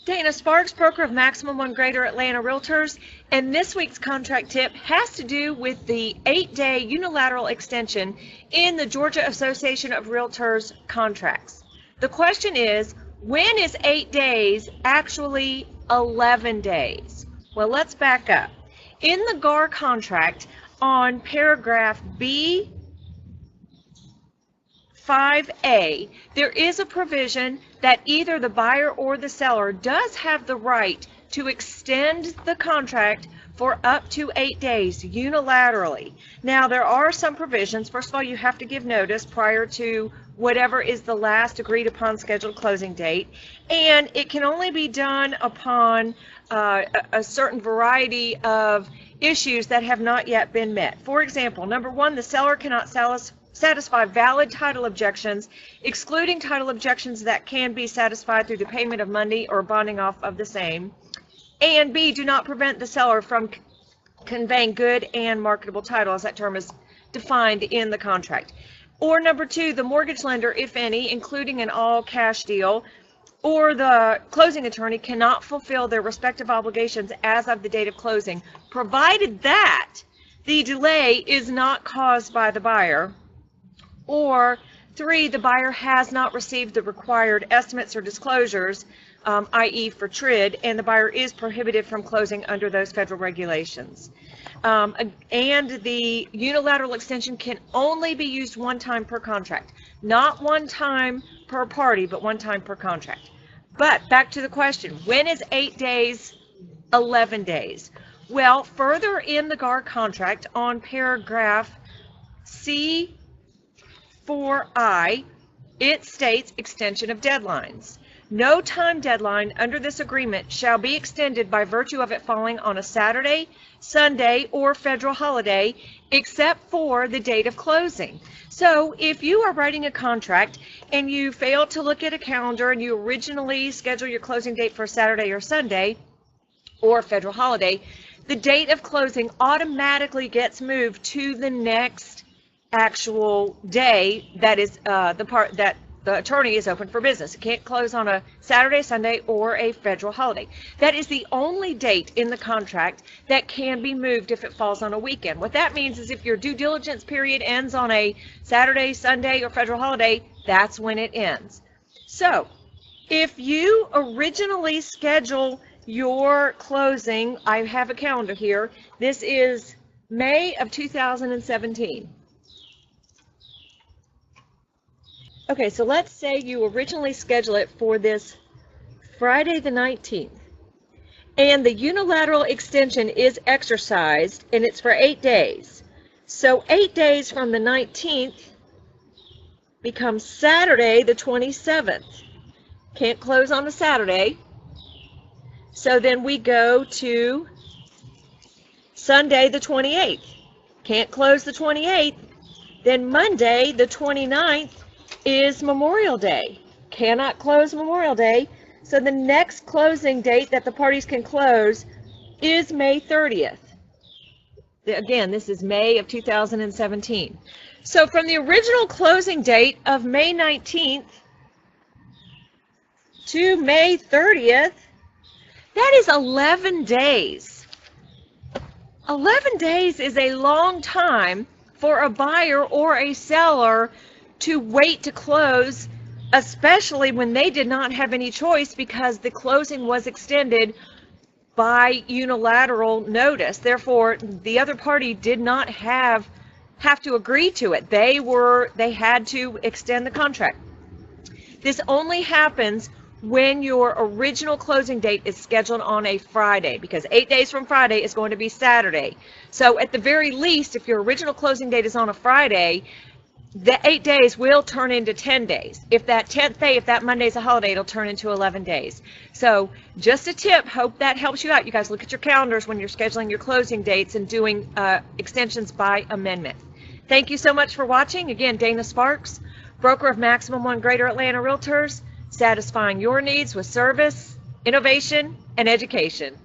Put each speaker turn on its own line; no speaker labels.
Dana Sparks, broker of Maximum One Greater Atlanta Realtors, and this week's contract tip has to do with the 8-day unilateral extension in the Georgia Association of Realtors contracts. The question is, when is 8 days actually 11 days? Well, let's back up. In the GAR contract, on paragraph B 5A, there is a provision that either the buyer or the seller does have the right to extend the contract for up to 8 days unilaterally. Now, there are some provisions. First of all, you have to give notice prior to whatever is the last agreed upon scheduled closing date, and it can only be done upon a certain variety of issues that have not yet been met. For example, number one, the seller cannot satisfy valid title objections, excluding title objections that can be satisfied through the payment of money or bonding off of the same. And B, do not prevent the seller from conveying good and marketable title, as that term is defined in the contract. Or number two, the mortgage lender, if any, including an all-cash deal, or the closing attorney cannot fulfill their respective obligations as of the date of closing, provided that the delay is not caused by the buyer. Or three, the buyer has not received the required estimates or disclosures, i.e. for TRID, and the buyer is prohibited from closing under those federal regulations. And the unilateral extension can only be used one time per contract. Not one time per party, but one time per contract. But back to the question, when is 8 days 11 days? Well, further in the GAR contract on paragraph C4I, it states extension of deadlines. No time deadline under this agreement shall be extended by virtue of it falling on a Saturday, Sunday, or federal holiday, except for the date of closing. So if you are writing a contract and you fail to look at a calendar and you originally schedule your closing date for Saturday or Sunday, or federal holiday, the date of closing automatically gets moved to the next actual day that is the part that the attorney is open for business. It can't close on a Saturday, Sunday, or a federal holiday. That is the only date in the contract that can be moved if it falls on a weekend. What that means is if your due diligence period ends on a Saturday, Sunday, or federal holiday, that's when it ends. So if you originally schedule your closing, I have a calendar here. This is May of 2017. Okay, so let's say you originally schedule it for this Friday the 19th, and the unilateral extension is exercised, and it's for 8 days. So 8 days from the 19th becomes Saturday the 27th. Can't close on a Saturday. So then we go to Sunday the 28th. Can't close the 28th. Then Monday the 29th is Memorial Day. Cannot close Memorial Day. So the next closing date that the parties can close is May 30th. Again, this is May of 2017. So from the original closing date of May 19th to May 30th, that is 11 days. 11 days is a long time for a buyer or a seller to wait to close, especially when they did not have any choice because the closing was extended by unilateral notice. Therefore, the other party did not have to agree to it. They had to extend the contract. This only happens when your original closing date is scheduled on a Friday, because 8 days from Friday is going to be Saturday. So at the very least, if your original closing date is on a Friday, the 8 days will turn into 10 days. If that 10th day, if that Monday is a holiday, it'll turn into 11 days. So just a tip, hope that helps you out. You guys look at your calendars when you're scheduling your closing dates and doing extensions by amendment. Thank you so much for watching. Again, Dana Sparks, broker of Maximum One Greater Atlanta Realtors, satisfying your needs with service, innovation, and education.